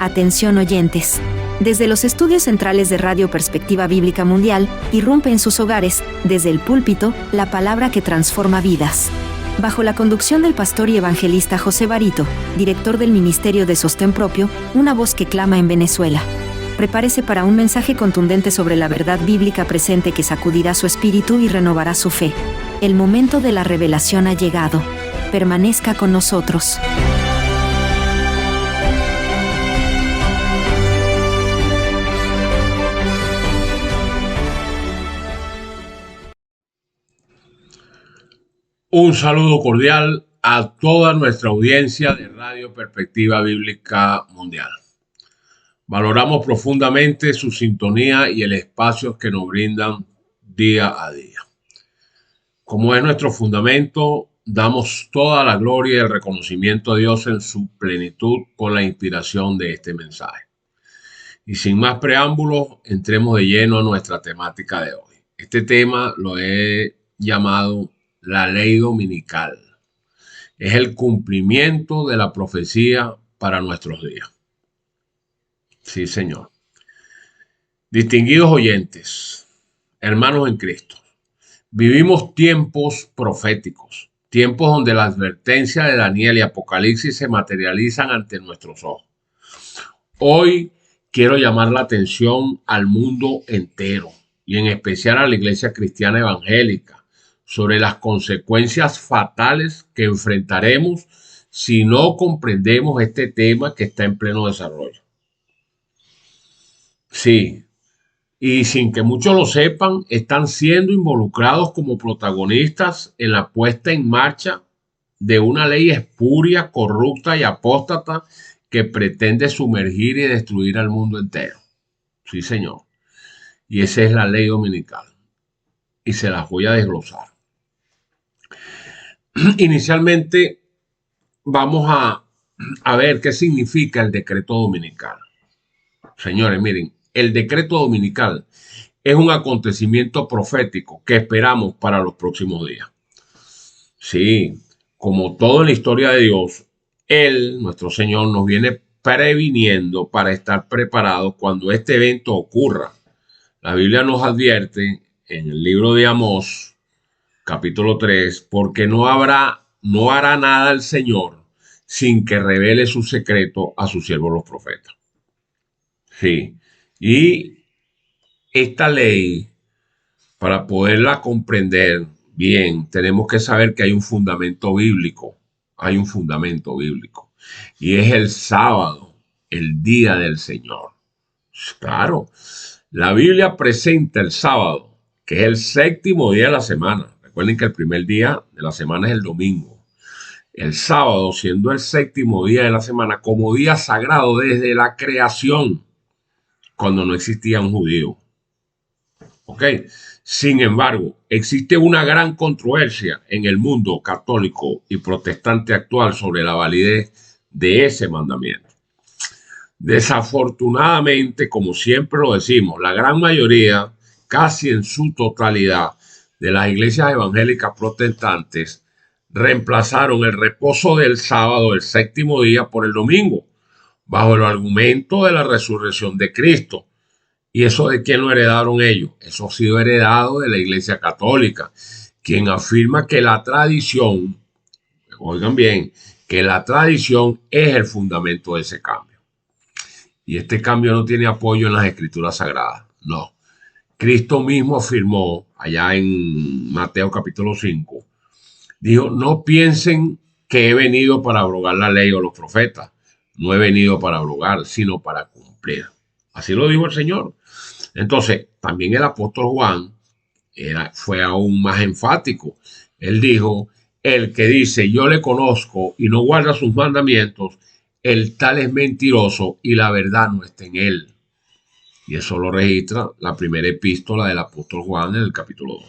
Atención oyentes. Desde los estudios centrales de Radio Perspectiva Bíblica Mundial, irrumpe en sus hogares, desde el púlpito, la palabra que transforma vidas. Bajo la conducción del pastor y evangelista José Barito, director del Ministerio de Sostén Propio, una voz que clama en Venezuela. Prepárese para un mensaje contundente sobre la verdad bíblica presente que sacudirá su espíritu y renovará su fe. El momento de la revelación ha llegado. Permanezca con nosotros. Un saludo cordial a toda nuestra audiencia de Radio Perspectiva Bíblica Mundial. Valoramos profundamente su sintonía y el espacio que nos brindan día a día. Como es nuestro fundamento, damos toda la gloria y el reconocimiento a Dios en su plenitud por la inspiración de este mensaje. Y sin más preámbulos, entremos de lleno a nuestra temática de hoy. Este tema lo he llamado la ley dominical. Es el cumplimiento de la profecía para nuestros días. Sí, Señor. Distinguidos oyentes, hermanos en Cristo, vivimos tiempos proféticos, tiempos donde la advertencia de Daniel y Apocalipsis se materializan ante nuestros ojos. Hoy quiero llamar la atención al mundo entero y en especial a la Iglesia Cristiana Evangélica sobre las consecuencias fatales que enfrentaremos si no comprendemos este tema que está en pleno desarrollo. Sí, y sin que muchos lo sepan, están siendo involucrados como protagonistas en la puesta en marcha de una ley espuria, corrupta y apóstata que pretende sumergir y destruir al mundo entero. Sí, Señor. Y esa es la ley dominical. Y se las voy a desglosar. Inicialmente vamos a ver qué significa el decreto dominical. Señores, miren, el decreto dominical es un acontecimiento profético que esperamos para los próximos días. Sí, como todo en la historia de Dios, Él, nuestro Señor, nos viene previniendo para estar preparados cuando este evento ocurra. La Biblia nos advierte en el libro de Amós, capítulo 3, porque no hará nada el Señor sin que revele su secreto a sus siervos los profetas. Sí, y esta ley, para poderla comprender bien, tenemos que saber que hay un fundamento bíblico. Hay un fundamento bíblico. Y es el sábado, el día del Señor. Claro, la Biblia presenta el sábado, que es el séptimo día de la semana. Recuerden que el primer día de la semana es el domingo. El sábado, siendo el séptimo día de la semana, como día sagrado desde la creación, cuando no existía un judío. ¿Ok? Sin embargo, existe una gran controversia en el mundo católico y protestante actual sobre la validez de ese mandamiento. Desafortunadamente, como siempre lo decimos, la gran mayoría, casi en su totalidad, de las iglesias evangélicas protestantes reemplazaron el reposo del sábado, el séptimo día, por el domingo, bajo el argumento de la resurrección de Cristo. ¿Y eso de quién lo heredaron ellos? Eso ha sido heredado de la Iglesia Católica, quien afirma que la tradición, oigan bien, que la tradición es el fundamento de ese cambio. Y este cambio no tiene apoyo en las Escrituras Sagradas, no. Cristo mismo afirmó allá en Mateo capítulo 5, dijo, no piensen que he venido para abrogar la ley o los profetas. No he venido para abrogar, sino para cumplir. Así lo dijo el Señor. Entonces, también el apóstol Juan fue aún más enfático. Él dijo, el que dice yo le conozco y no guarda sus mandamientos, el tal es mentiroso y la verdad no está en él. Y eso lo registra la primera epístola del apóstol Juan en el capítulo 2.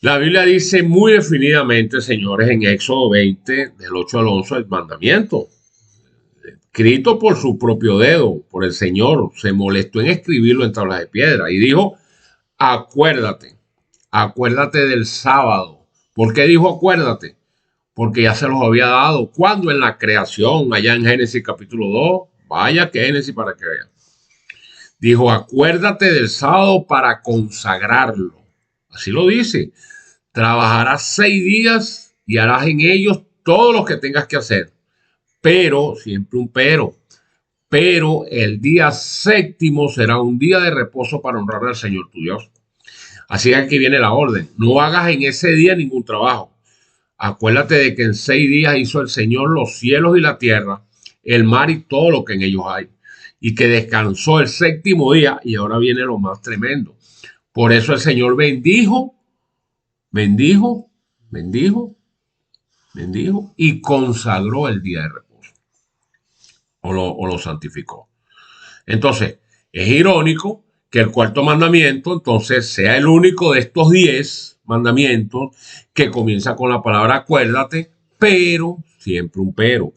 La Biblia dice muy definidamente, señores, en Éxodo 20, del 8 al 11, el mandamiento, escrito por su propio dedo, por el Señor, se molestó en escribirlo en tablas de piedra y dijo, acuérdate del sábado. ¿Por qué dijo acuérdate? porque ya se los había dado. ¿Cuándo? En la creación, allá en Génesis capítulo 2. Vaya que Génesis para que vean. Dijo, acuérdate del sábado para consagrarlo. Así lo dice. Trabajarás 6 días y harás en ellos todo lo que tengas que hacer. Pero, siempre un pero el día séptimo será un día de reposo para honrar al Señor tu Dios. Así que aquí viene la orden. No hagas en ese día ningún trabajo. Acuérdate de que en 6 días hizo el Señor los cielos y la tierra, el mar y todo lo que en ellos hay. Y que descansó el séptimo día, y ahora viene lo más tremendo. Por eso el Señor bendijo y consagró el día de reposo. O lo santificó. Entonces, es irónico que el cuarto mandamiento entonces sea el único de estos 10 mandamientos que comienza con la palabra acuérdate, pero, siempre un pero,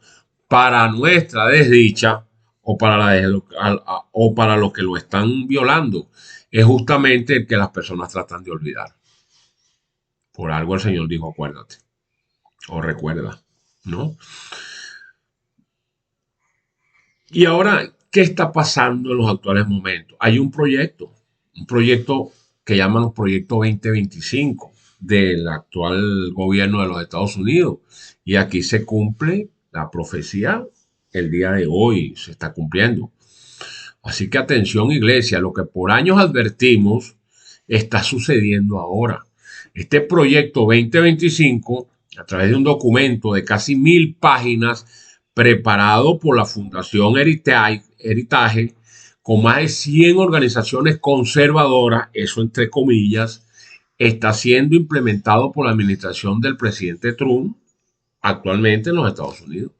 para nuestra desdicha o para los que lo están violando, es justamente el que las personas tratan de olvidar. Por algo el Señor dijo acuérdate o recuerda, ¿no? Y ahora, ¿qué está pasando en los actuales momentos? Hay un proyecto que llaman Proyecto 2025 del actual gobierno de los Estados Unidos. Y aquí se cumple la profecía el día de hoy, se está cumpliendo. Así que atención, iglesia, lo que por años advertimos está sucediendo ahora. Este proyecto 2025, a través de un documento de casi 1000 páginas, preparado por la Fundación Heritage, con más de 100 organizaciones conservadoras, eso entre comillas, está siendo implementado por la administración del presidente Trump actualmente en los Estados Unidos.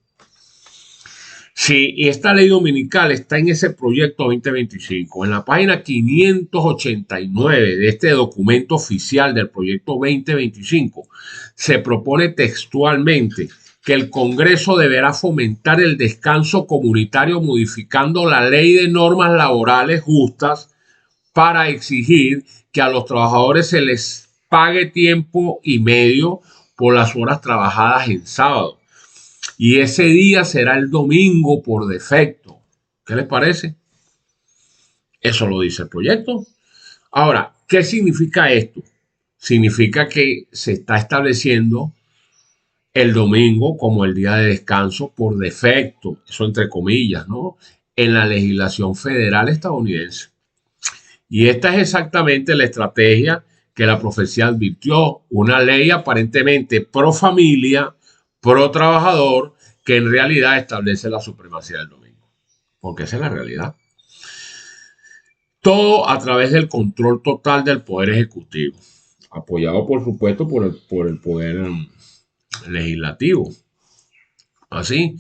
Sí, y esta ley dominical está en ese proyecto 2025. En la página 589 de este documento oficial del proyecto 2025, se propone textualmente que el Congreso deberá fomentar el descanso comunitario modificando la ley de normas laborales justas para exigir que a los trabajadores se les pague tiempo y medio por las horas trabajadas en sábado. Y ese día será el domingo por defecto. ¿Qué les parece? Eso lo dice el proyecto. Ahora, ¿qué significa esto? Significa que se está estableciendo el domingo como el día de descanso por defecto, eso entre comillas, ¿no? En la legislación federal estadounidense. Y esta es exactamente la estrategia que la profecía advirtió, una ley aparentemente pro familia, pro trabajador, que en realidad establece la supremacía del domingo, porque esa es la realidad. Todo a través del control total del poder ejecutivo, apoyado por supuesto por el poder legislativo. Así,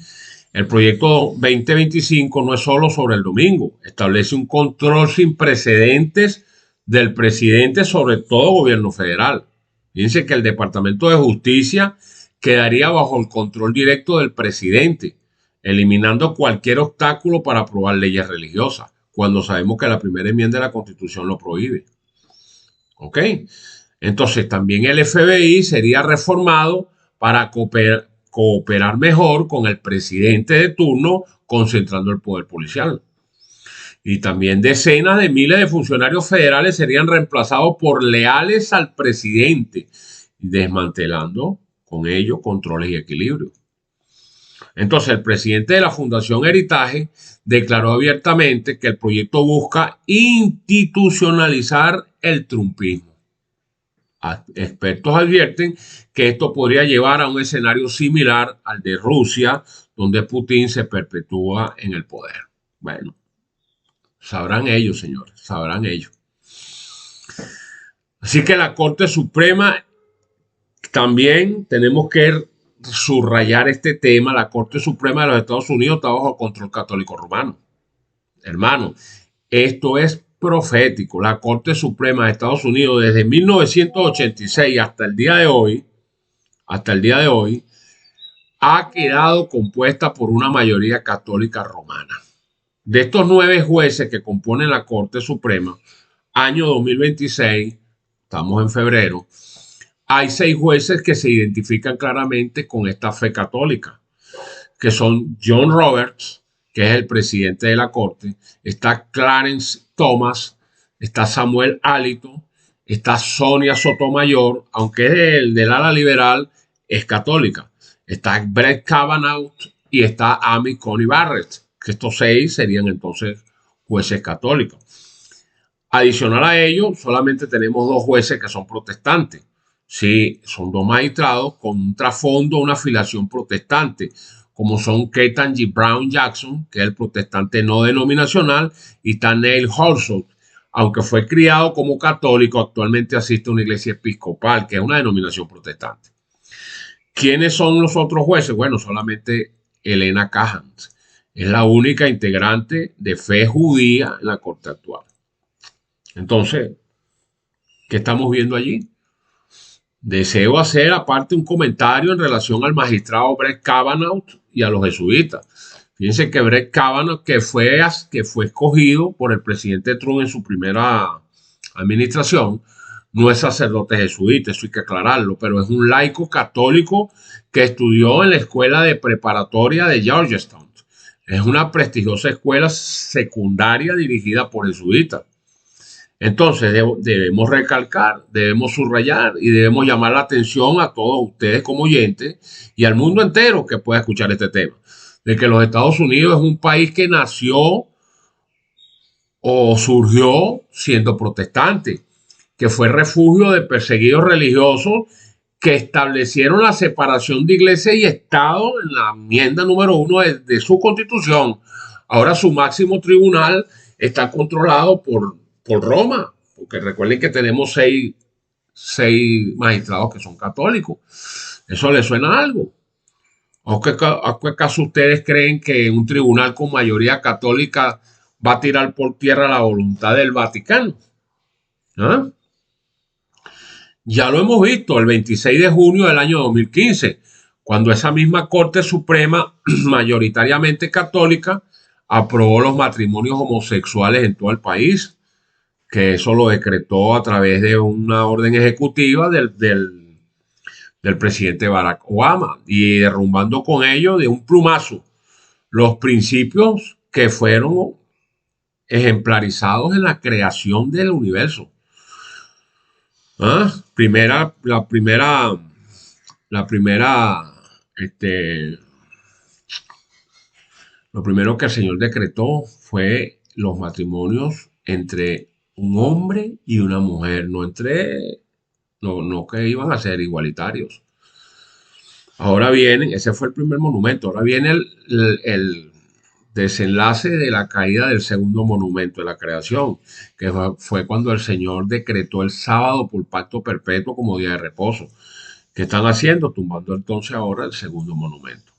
el proyecto 2025 no es solo sobre el domingo, establece un control sin precedentes del presidente sobre todo gobierno federal. Fíjense que el Departamento de Justicia quedaría bajo el control directo del presidente, eliminando cualquier obstáculo para aprobar leyes religiosas, cuando sabemos que la primera enmienda de la Constitución lo prohíbe. ¿Ok? Entonces, también el FBI sería reformado para cooperar mejor con el presidente de turno, concentrando el poder policial. Y también decenas de miles de funcionarios federales serían reemplazados por leales al presidente, desmantelando con ello controles y equilibrios. Entonces, el presidente de la Fundación Heritage declaró abiertamente que el proyecto busca institucionalizar el trumpismo. Expertos advierten que esto podría llevar a un escenario similar al de Rusia, donde Putin se perpetúa en el poder. Bueno, sabrán ellos, señores, sabrán ellos. Así que la Corte Suprema, también tenemos que subrayar este tema, la Corte Suprema de los Estados Unidos está bajo control católico romano. Hermano, esto es profético. La Corte Suprema de Estados Unidos desde 1986 hasta el día de hoy, ha quedado compuesta por una mayoría católica romana. De estos 9 jueces que componen la Corte Suprema, año 2026, estamos en febrero, hay 6 jueces que se identifican claramente con esta fe católica, que son John Roberts, que es el presidente de la corte, está Clarence Thomas, está Samuel Alito, está Sonia Sotomayor, aunque es del ala liberal, es católica. Está Brett Kavanaugh y está Amy Coney Barrett, que estos 6 serían entonces jueces católicos. Adicional a ello, solamente tenemos 2 jueces que son protestantes. Sí, son 2 magistrados con un trasfondo, una afiliación protestante, como son Ketanji Brown Jackson, que es el protestante no denominacional, y está Neil Gorsuch, aunque fue criado como católico, actualmente asiste a una iglesia episcopal, que es una denominación protestante. ¿Quiénes son los otros jueces? Bueno, solamente Elena Kagan. Es la única integrante de fe judía en la corte actual. Entonces, ¿qué estamos viendo allí? Deseo hacer aparte un comentario en relación al magistrado Brett Kavanaugh y a los jesuitas. Fíjense que Brett Kavanaugh, que fue escogido por el presidente Trump en su primera administración, no es sacerdote jesuita, eso hay que aclararlo, pero es un laico católico que estudió en la escuela de preparatoria de Georgetown. Es una prestigiosa escuela secundaria dirigida por jesuitas. Entonces debemos recalcar, debemos subrayar y debemos llamar la atención a todos ustedes como oyentes y al mundo entero que pueda escuchar este tema, de que los Estados Unidos es un país que nació o surgió siendo protestante, que fue refugio de perseguidos religiosos que establecieron la separación de iglesia y Estado en la enmienda número 1 de su constitución. Ahora su máximo tribunal está controlado por Roma, porque recuerden que tenemos seis magistrados que son católicos. ¿Eso les suena algo? ¿A qué acaso ustedes creen que un tribunal con mayoría católica va a tirar por tierra la voluntad del Vaticano? ¿Ah? Ya lo hemos visto el 26 de junio del año 2015, cuando esa misma Corte Suprema, mayoritariamente católica, aprobó los matrimonios homosexuales en todo el país, que eso lo decretó a través de una orden ejecutiva del presidente Barack Obama, y derrumbando con ello de un plumazo los principios que fueron ejemplarizados en la creación del universo. ¿Ah? Lo primero que el Señor decretó fue los matrimonios entre un hombre y una mujer, no que iban a ser igualitarios. Ahora viene, ese fue el primer monumento, ahora viene el desenlace de la caída del segundo monumento de la creación, que fue cuando el Señor decretó el sábado por pacto perpetuo como día de reposo. ¿Qué están haciendo? Tumbando entonces ahora el segundo monumento.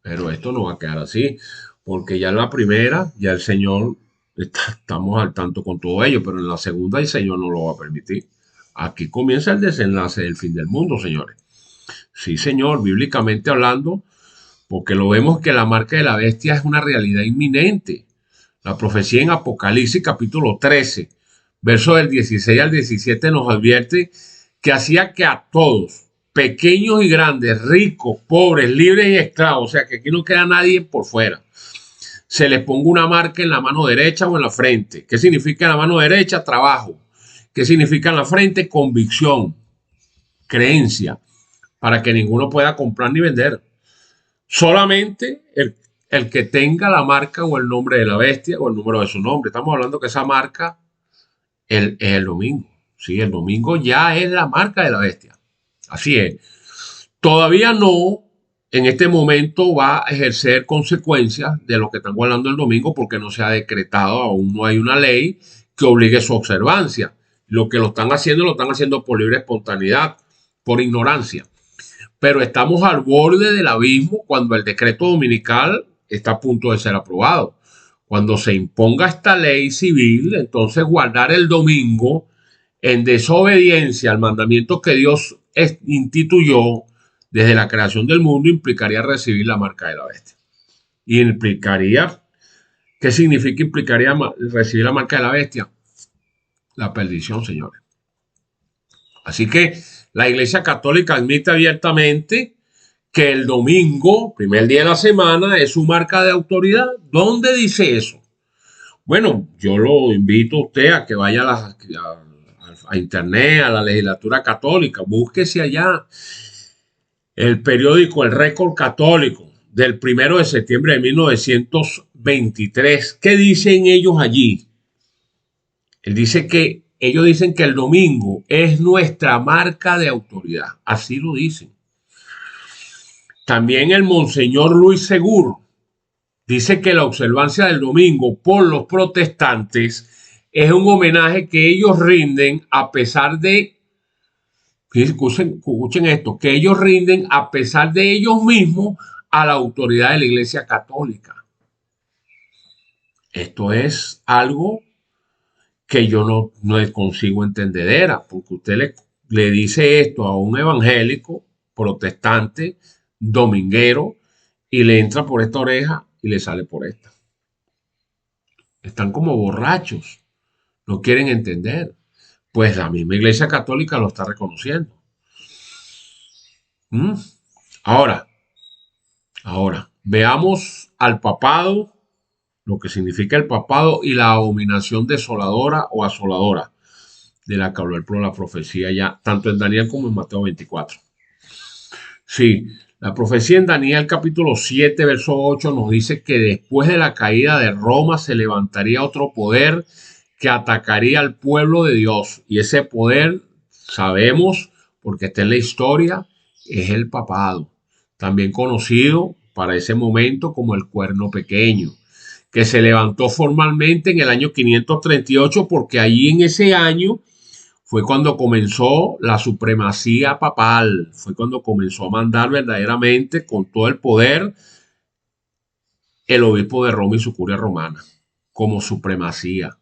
Pero esto no va a quedar así, porque ya en la primera, ya el Señor, estamos al tanto con todo ello, pero en la segunda el Señor no lo va a permitir. Aquí comienza el desenlace del fin del mundo, señores. Sí, señor, bíblicamente hablando, porque lo vemos que la marca de la bestia es una realidad inminente. La profecía en Apocalipsis capítulo 13, versos del 16 al 17 nos advierte que hacía que a todos, pequeños y grandes, ricos, pobres, libres y esclavos, o sea que aquí no queda nadie por fuera, se les ponga una marca en la mano derecha o en la frente. ¿Qué significa en la mano derecha? Trabajo. ¿Qué significa en la frente? Convicción, creencia, para que ninguno pueda comprar ni vender. Solamente el que tenga la marca o el nombre de la bestia o el número de su nombre. Estamos hablando que esa marca es el domingo. Sí, el domingo ya es la marca de la bestia. Así es. Todavía no, en este momento va a ejercer consecuencias de lo que están guardando el domingo porque no se ha decretado, aún no hay una ley que obligue su observancia. Lo que lo están haciendo por libre espontaneidad, por ignorancia. Pero estamos al borde del abismo cuando el decreto dominical está a punto de ser aprobado. Cuando se imponga esta ley civil, entonces guardar el domingo en desobediencia al mandamiento que Dios instituyó desde la creación del mundo implicaría recibir la marca de la bestia. Y implicaría, ¿qué significa implicaría recibir la marca de la bestia? La perdición, señores. Así que La Iglesia Católica admite abiertamente que el domingo, primer día de la semana, es su marca de autoridad. ¿Dónde dice eso? Bueno, yo lo invito a usted a que vaya a internet, a la legislatura católica, búsquese allá el periódico El Récord Católico del 1 de septiembre de 1923. ¿Qué dicen ellos allí? Ellos dicen que el domingo es nuestra marca de autoridad. Así lo dicen. También el Monseñor Luis Segur dice que la observancia del domingo por los protestantes es un homenaje que ellos rinden a pesar de, escuchen esto, que ellos rinden a pesar de ellos mismos a la autoridad de la Iglesia Católica. Esto es algo que yo no consigo entender, porque usted le dice esto a un evangélico protestante, dominguero, y le entra por esta oreja y le sale por esta. Están como borrachos, no quieren entender. Pues la misma Iglesia Católica lo está reconociendo. Ahora, veamos al papado, lo que significa el papado y la abominación desoladora o asoladora de la que habló el la profecía ya, tanto en Daniel como en Mateo 24. Sí, la profecía en Daniel capítulo 7, verso 8 nos dice que después de la caída de Roma se levantaría otro poder que atacaría al pueblo de Dios. Y ese poder, sabemos, porque está en la historia, es el papado, también conocido para ese momento como el cuerno pequeño, que se levantó formalmente en el año 538, porque allí en ese año fue cuando comenzó la supremacía papal, fue cuando comenzó a mandar verdaderamente con todo el poder el obispo de Roma y su curia romana, como supremacía.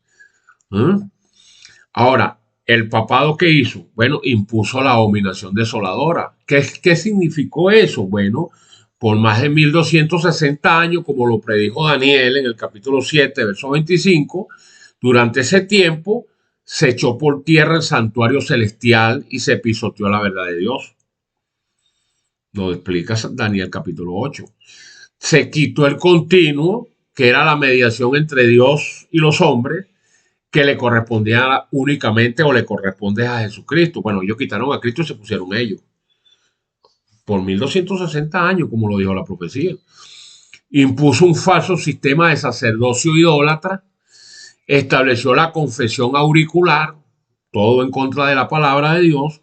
Ahora, ¿el papado qué hizo? Bueno, impuso la abominación desoladora. ¿Qué significó eso? Bueno, por más de 1260 años, como lo predijo Daniel en el capítulo 7, verso 25, durante ese tiempo se echó por tierra el santuario celestial y se pisoteó la verdad de Dios. Lo explica Daniel capítulo 8. Se quitó el continuo, que era la mediación entre Dios y los hombres, que le correspondía únicamente o le corresponde a Jesucristo. Bueno, ellos quitaron a Cristo y se pusieron ellos. Por 1260 años, como lo dijo la profecía. Impuso un falso sistema de sacerdocio idólatra, estableció la confesión auricular, todo en contra de la palabra de Dios,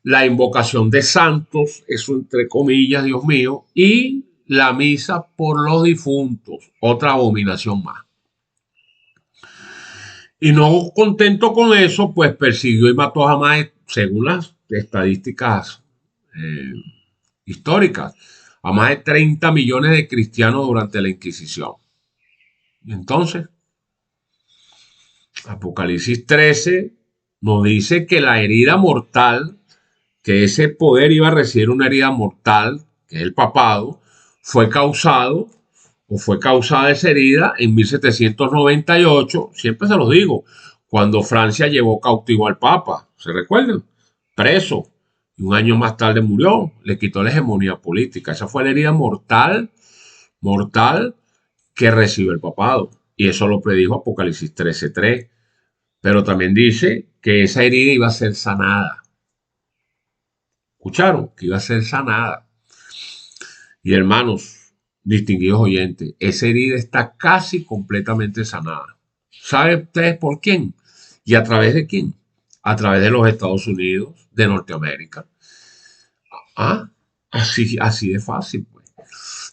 la invocación de santos, eso entre comillas, Dios mío, y la misa por los difuntos, otra abominación más. Y no contento con eso, pues persiguió y mató a más, según las estadísticas históricas, a más de 30 millones de cristianos durante la Inquisición. Y entonces, Apocalipsis 13 nos dice que la herida mortal, que ese poder iba a recibir una herida mortal, que es el papado, fue causada esa herida en 1798, siempre se los digo, cuando Francia llevó cautivo al Papa, ¿se recuerdan? Preso, y un año más tarde murió, le quitó la hegemonía política. Esa fue la herida mortal que recibió el papado, y eso lo predijo Apocalipsis 13:3, pero también dice que esa herida iba a ser sanada. ¿Escucharon? Que iba a ser sanada. Y hermanos, distinguidos oyentes, esa herida está casi completamente sanada. ¿Saben ustedes por quién? ¿Y a través de quién? A través de los Estados Unidos, de Norteamérica. Así de fácil, pues.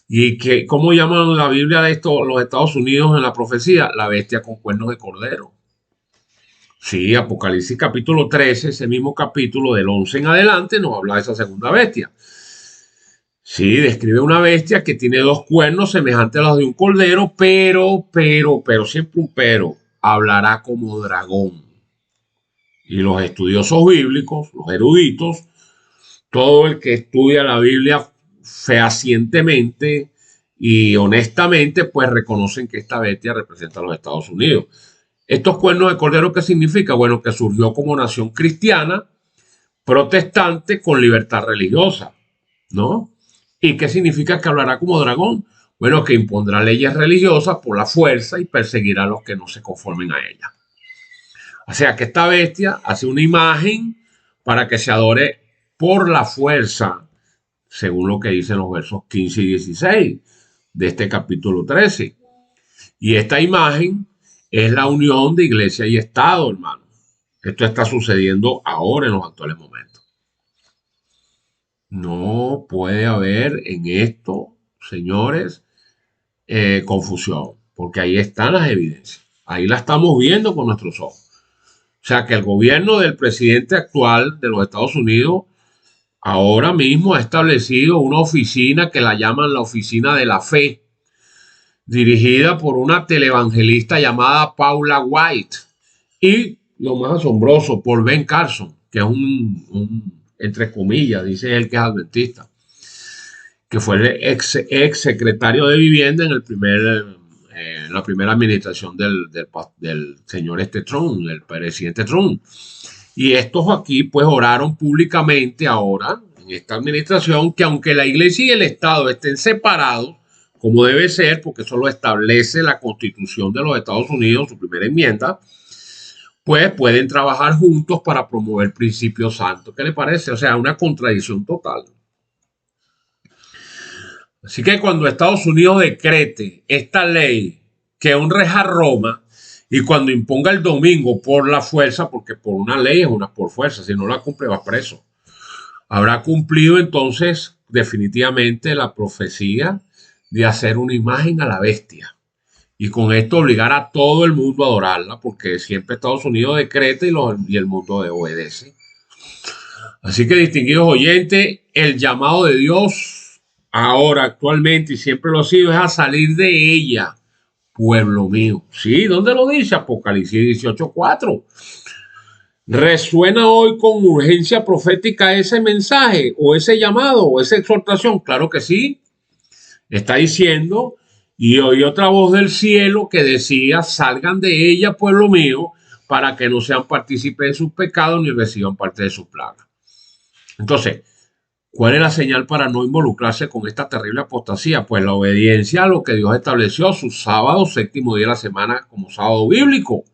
¿Y cómo llaman la Biblia de esto, los Estados Unidos en la profecía? La bestia con cuernos de cordero. Sí, Apocalipsis capítulo 13, ese mismo capítulo del 11 en adelante, nos habla de esa segunda bestia. Sí, describe una bestia que tiene dos cuernos semejantes a los de un cordero, pero, siempre un pero, hablará como dragón. Y los estudiosos bíblicos, los eruditos, todo el que estudia la Biblia fehacientemente y honestamente, pues reconocen que esta bestia representa a los Estados Unidos. Estos cuernos de cordero, ¿qué significa? Bueno, que surgió como nación cristiana, protestante con libertad religiosa, ¿no? ¿Y qué significa que hablará como dragón? Bueno, que impondrá leyes religiosas por la fuerza y perseguirá a los que no se conformen a ellas. O sea que esta bestia hace una imagen para que se adore por la fuerza, según lo que dicen los versos 15 y 16 de este capítulo 13. Y esta imagen es la unión de iglesia y Estado, hermano. Esto está sucediendo ahora en los actuales momentos. No puede haber en esto, señores, confusión, porque ahí están las evidencias. Ahí la estamos viendo con nuestros ojos. O sea que el gobierno del presidente actual de los Estados Unidos ahora mismo ha establecido una oficina que la llaman la Oficina de la Fe, dirigida por una televangelista llamada Paula White y, lo más asombroso, por Ben Carson, que es entre comillas, dice él que es adventista, que fue el ex secretario de vivienda en la primera administración del señor Trump, del presidente Trump. Y estos aquí pues oraron públicamente ahora en esta administración que aunque la iglesia y el Estado estén separados, como debe ser, porque eso lo establece la Constitución de los Estados Unidos, su primera enmienda, pues pueden trabajar juntos para promover principios santos. ¿Qué le parece? O sea, una contradicción total. Así que cuando Estados Unidos decrete esta ley que honre a Roma y cuando imponga el domingo por la fuerza, porque por una ley es una por fuerza, si no la cumple va preso, habrá cumplido entonces definitivamente la profecía de hacer una imagen a la bestia y con esto obligar a todo el mundo a adorarla, porque siempre Estados Unidos decreta y el mundo obedece. Así que, distinguidos oyentes, el llamado de Dios ahora, actualmente, y siempre lo ha sido, es a salir de ella, pueblo mío. Sí, ¿dónde lo dice? Apocalipsis 18:4. ¿Resuena hoy con urgencia profética ese mensaje o ese llamado o esa exhortación? Claro que sí. Está diciendo, y oí otra voz del cielo que decía, salgan de ella, pueblo mío, para que no sean partícipes de sus pecados ni reciban parte de sus plagas. Entonces, ¿cuál es la señal para no involucrarse con esta terrible apostasía? Pues la obediencia a lo que Dios estableció, su sábado, séptimo día de la semana, como sábado bíblico.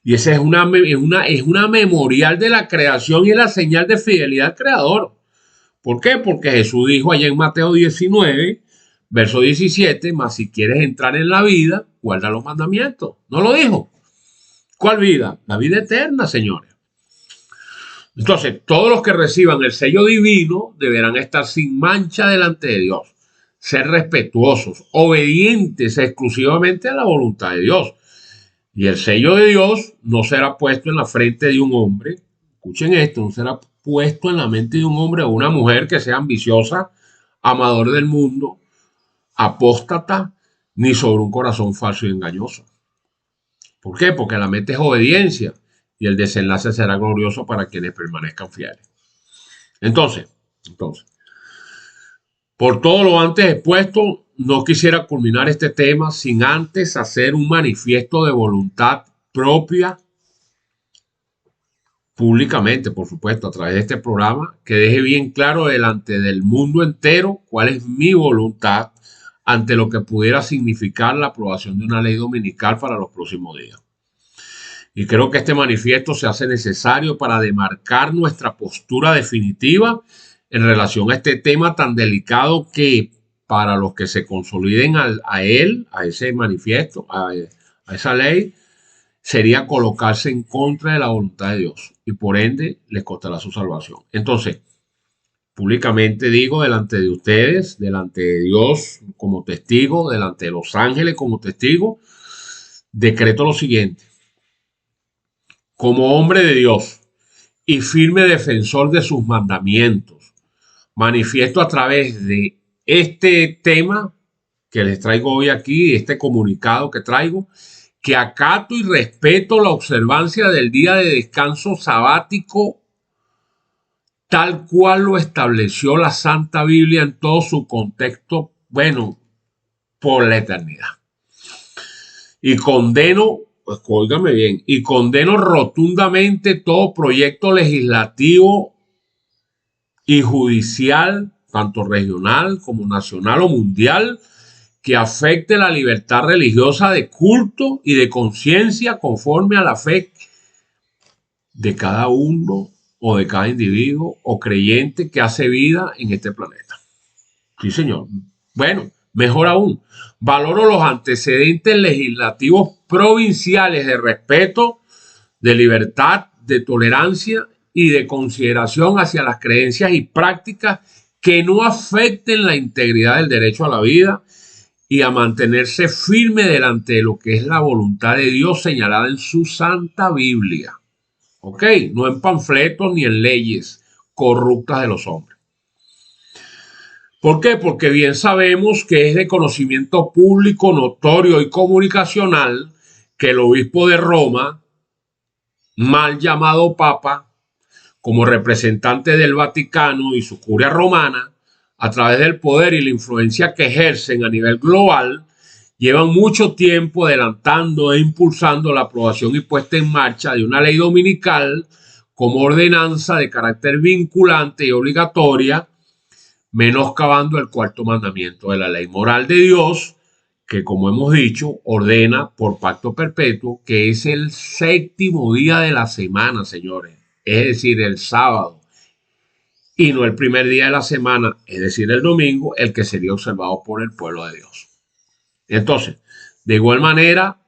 Y esa es una memorial de la creación y es la señal de fidelidad al Creador. ¿Por qué? Porque Jesús dijo allá en Mateo 19, verso 17, mas si quieres entrar en la vida, guarda los mandamientos. ¿No lo dijo? ¿Cuál vida? La vida eterna, señores. Entonces, todos los que reciban el sello divino deberán estar sin mancha delante de Dios, ser respetuosos, obedientes exclusivamente a la voluntad de Dios. Y el sello de Dios no será puesto en la frente de un hombre. Escuchen esto, no será puesto en la mente de un hombre o una mujer que sea ambiciosa, amador del mundo, apóstata, ni sobre un corazón falso y engañoso. ¿Por qué? Porque la mente es obediencia y el desenlace será glorioso para quienes permanezcan fieles. Entonces, por todo lo antes expuesto, no quisiera culminar este tema sin antes hacer un manifiesto de voluntad propia públicamente, por supuesto, a través de este programa, que deje bien claro delante del mundo entero cuál es mi voluntad ante lo que pudiera significar la aprobación de una ley dominical para los próximos días. Y creo que este manifiesto se hace necesario para demarcar nuestra postura definitiva en relación a este tema tan delicado que para los que se consoliden a ese manifiesto, a esa ley, sería colocarse en contra de la voluntad de Dios y por ende les costará su salvación. Entonces, públicamente digo delante de ustedes, delante de Dios como testigo, delante de los ángeles como testigo, decreto lo siguiente. Como hombre de Dios y firme defensor de sus mandamientos, manifiesto a través de este tema que les traigo hoy aquí, este comunicado que traigo, que acato y respeto la observancia del día de descanso sabático tal cual lo estableció la Santa Biblia en todo su contexto, bueno, por la eternidad. Y condeno pues óigame bien, y condeno rotundamente todo proyecto legislativo y judicial, tanto regional como nacional o mundial, que afecte la libertad religiosa de culto y de conciencia conforme a la fe de cada uno o de cada individuo o creyente que hace vida en este planeta. Sí, señor. Bueno, mejor aún, valoro los antecedentes legislativos provinciales de respeto, de libertad, de tolerancia y de consideración hacia las creencias y prácticas que no afecten la integridad del derecho a la vida y a mantenerse firme delante de lo que es la voluntad de Dios señalada en su Santa Biblia. ¿Ok? No en panfletos ni en leyes corruptas de los hombres. ¿Por qué? Porque bien sabemos que es de conocimiento público, notorio y comunicacional que el obispo de Roma, mal llamado Papa, como representante del Vaticano y su curia romana, a través del poder y la influencia que ejercen a nivel global, llevan mucho tiempo adelantando e impulsando la aprobación y puesta en marcha de una ley dominical como ordenanza de carácter vinculante y obligatoria, menoscabando el cuarto mandamiento de la ley moral de Dios, que como hemos dicho, ordena por pacto perpetuo que es el séptimo día de la semana, señores, es decir, el sábado, y no el primer día de la semana, es decir, el domingo, el que sería observado por el pueblo de Dios. Entonces, de igual manera,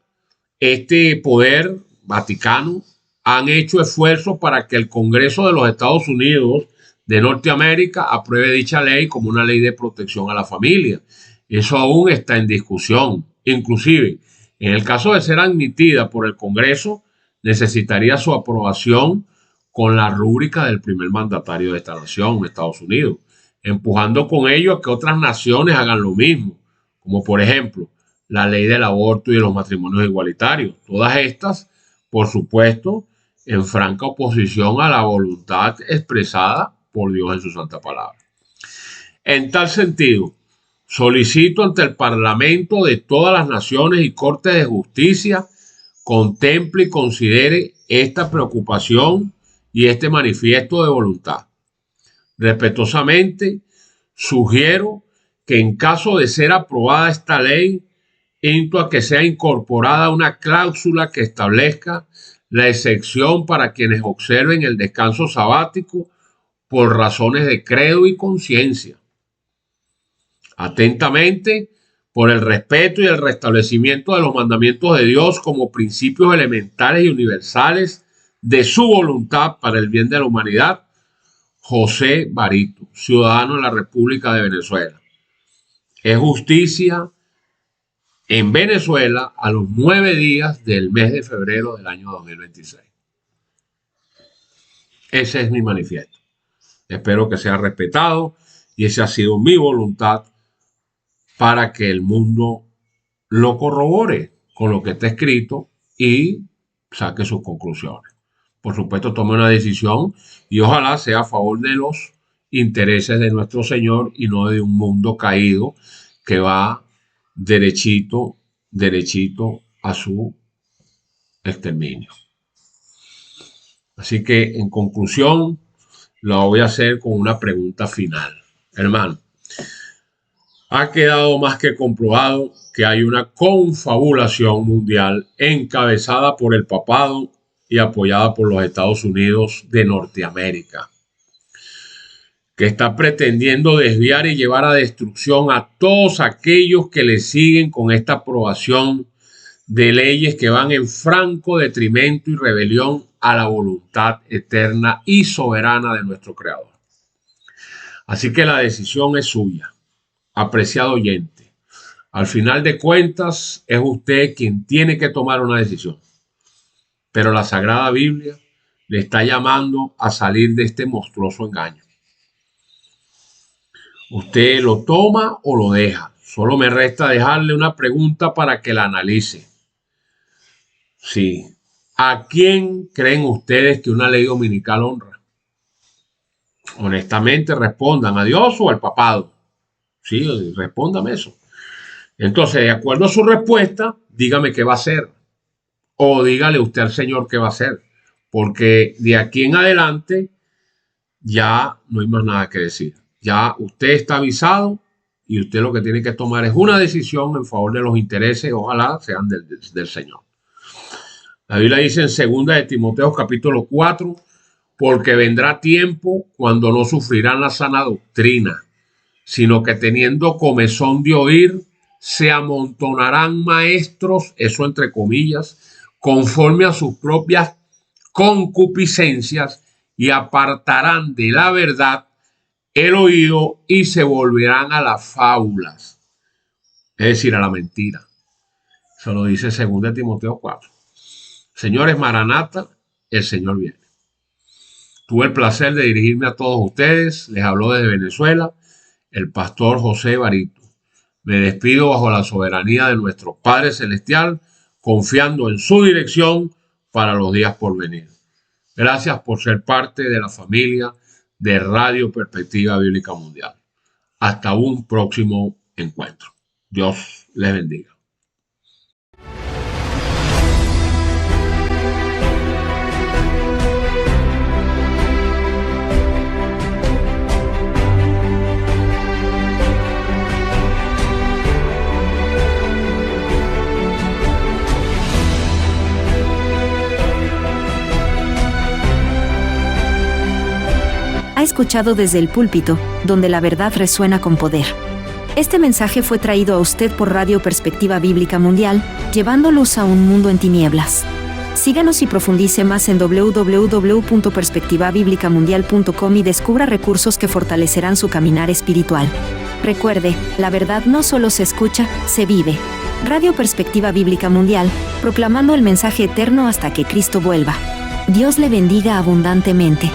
este poder vaticano han hecho esfuerzos para que el Congreso de los Estados Unidos de Norteamérica apruebe dicha ley como una ley de protección a la familia. Eso aún está en discusión. Inclusive, en el caso de ser admitida por el Congreso, necesitaría su aprobación con la rúbrica del primer mandatario de esta nación, Estados Unidos, empujando con ello a que otras naciones hagan lo mismo, como por ejemplo la ley del aborto y de los matrimonios igualitarios. Todas estas, por supuesto, en franca oposición a la voluntad expresada por Dios en su santa palabra. En tal sentido, solicito ante el Parlamento de todas las naciones y Cortes de Justicia contemple y considere esta preocupación y este manifiesto de voluntad. Respetuosamente, sugiero que en caso de ser aprobada esta ley, insto a que sea incorporada una cláusula que establezca la excepción para quienes observen el descanso sabático por razones de credo y conciencia. Atentamente, por el respeto y el restablecimiento de los mandamientos de Dios como principios elementales y universales de su voluntad para el bien de la humanidad, José Barito, ciudadano de la República de Venezuela. Es justicia en Venezuela a los 9 días del mes de febrero del año 2026. Ese es mi manifiesto. Espero que sea respetado y esa ha sido mi voluntad para que el mundo lo corrobore con lo que está escrito y saque sus conclusiones. Por supuesto, tome una decisión y ojalá sea a favor de los intereses de nuestro Señor y no de un mundo caído que va derechito a su exterminio. Así que, en conclusión, lo voy a hacer con una pregunta final. Hermano, ha quedado más que comprobado que hay una confabulación mundial encabezada por el papado y apoyada por los Estados Unidos de Norteamérica, que está pretendiendo desviar y llevar a destrucción a todos aquellos que le siguen con esta aprobación de leyes que van en franco detrimento y rebelión a la voluntad eterna y soberana de nuestro Creador. Así que la decisión es suya, apreciado oyente. Al final de cuentas, es usted quien tiene que tomar una decisión. Pero la Sagrada Biblia le está llamando a salir de este monstruoso engaño. Usted lo toma o lo deja. Solo me resta dejarle una pregunta para que la analice. Sí. ¿A quién creen ustedes que una ley dominical honra? Honestamente respondan, ¿a Dios o al papado? Sí, respóndame eso. Entonces, de acuerdo a su respuesta, dígame qué va a hacer. o dígale usted al Señor qué va a hacer, porque de aquí en adelante ya no hay más nada que decir. Ya usted está avisado y usted lo que tiene que tomar es una decisión en favor de los intereses, ojalá sean del Señor. La Biblia dice en 2 de Timoteo capítulo 4, porque vendrá tiempo cuando no sufrirán la sana doctrina, sino que teniendo comezón de oír, se amontonarán maestros, eso entre comillas, conforme a sus propias concupiscencias, y apartarán de la verdad el oído y se volverán a las fábulas, es decir, a la mentira. Eso lo dice 2 de Timoteo 4. Señores, Maranata, el Señor viene. Tuve el placer de dirigirme a todos ustedes. Les habló desde Venezuela el pastor José Barito. Me despido bajo la soberanía de nuestro Padre Celestial, confiando en su dirección para los días por venir. Gracias por ser parte de la familia de Radio Perspectiva Bíblica Mundial. Hasta un próximo encuentro. Dios les bendiga. Ha escuchado Desde el Púlpito, donde la verdad resuena con poder. Este mensaje fue traído a usted por Radio Perspectiva Bíblica Mundial, llevando luz a un mundo en tinieblas. Síganos y profundice más en www.perspectivabiblicamundial.com y descubra recursos que fortalecerán su caminar espiritual. Recuerde, la verdad no solo se escucha, se vive. Radio Perspectiva Bíblica Mundial, proclamando el mensaje eterno hasta que Cristo vuelva. Dios le bendiga abundantemente.